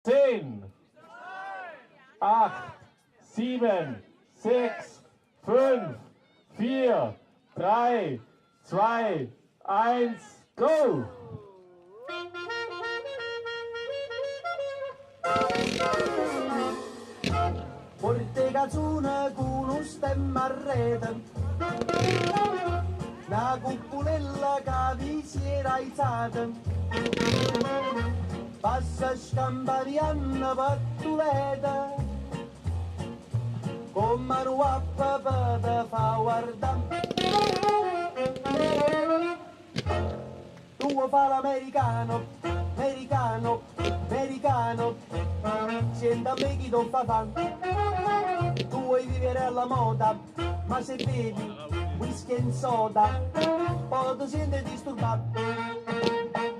10, 8, 7, 6, 5, 4, 3, 2, 1, go! Porte cazzone con un stemma a rete, la cupolella che vi si era alzata, passa scamparianna pattuleta, con mano a papà te fa guardare. Tu fa l'americano, americano, americano, senta me chi non fa fan. Tu vuoi vivere alla moda, ma se bevi whisky e soda, poi ti senti disturbato.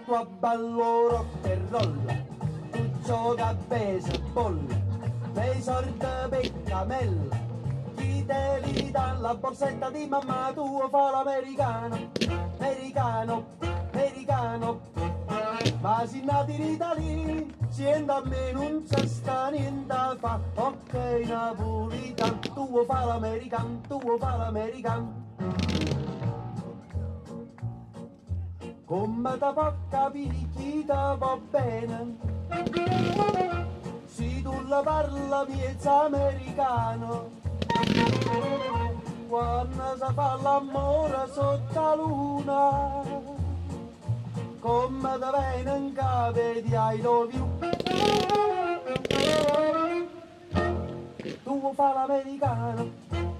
Tu abballo rock e roll, tu gioca a baseball, fai sordi per camella, chi te li dà la borsetta di mamma, tu fa l'americano, americano, americano, ma se nati in Italia, siendo a me non c'è sta niente a fa, ok napolitano, tu fa l'americano, tu fa l'americano. Come te può capire chi te va bene, se tu la parla miezza americano, quando si fa l'amore sotto la luna, come te viene in capo di I love you. Tu fa l'americano,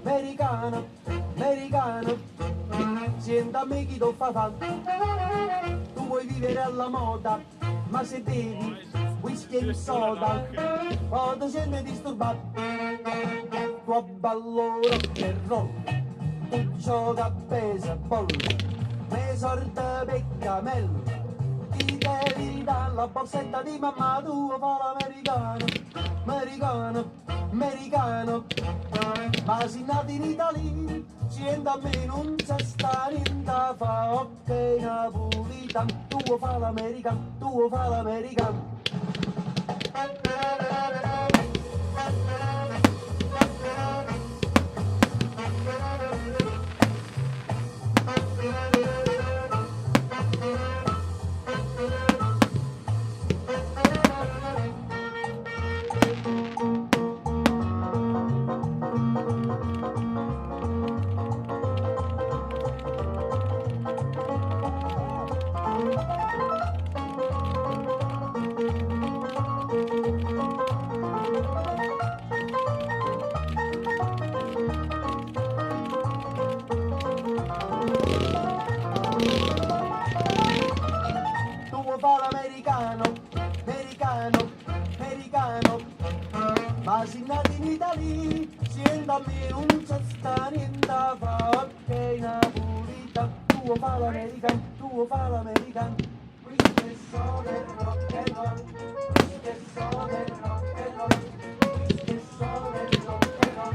americano, americano, senta a me chi ti fa fan. Tu vuoi vivere alla moda, ma se bevi whisky e soda, poi ti senti disturbato. Tu abballo rock e roll, tu gioca a baseball, me sorte per camella, ti devi dare la borsetta di mamma, tu fa l'americano, americano, americano, ma se nati in Italia, siendo a me non c'è sta niente a fa, ok napolitano, tu fa l'americano, tu fa l'americano. Fa l'americano, americano, americano, ma se nati in Italia, siendo a me non c'è sta niente a fa, ok napolitano, tu fa l'americano, tu fa l'americano, qui che so del rock and roll, qui che so del rock and roll, qui che so del rock and roll.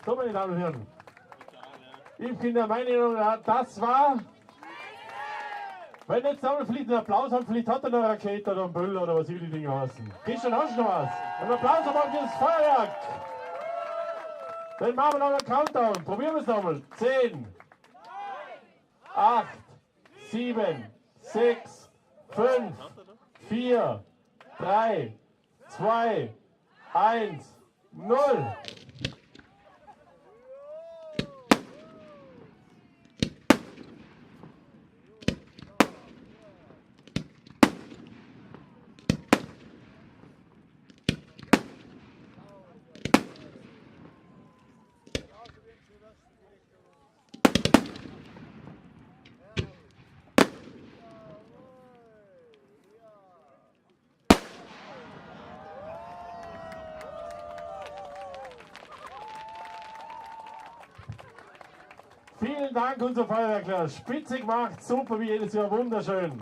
So, meine Damen und Herren, ich finde meine Meinung, das war, wenn jetzt einmal vielleicht einen Applaus haben, vielleicht hat er noch eine Rakete oder einen Böller oder was will die Dinge heißen. Christian, hast du noch was? Einen Applaus haben wir fürs Feuerwerk. Dann machen wir noch einen Countdown. Probieren wir es nochmal. 10, 8, 7, 6, 5, 4, 3, 2, 1, 0. Vielen Dank, unser Feuerwerkler. Spitze gemacht, super wie jedes Jahr, wunderschön.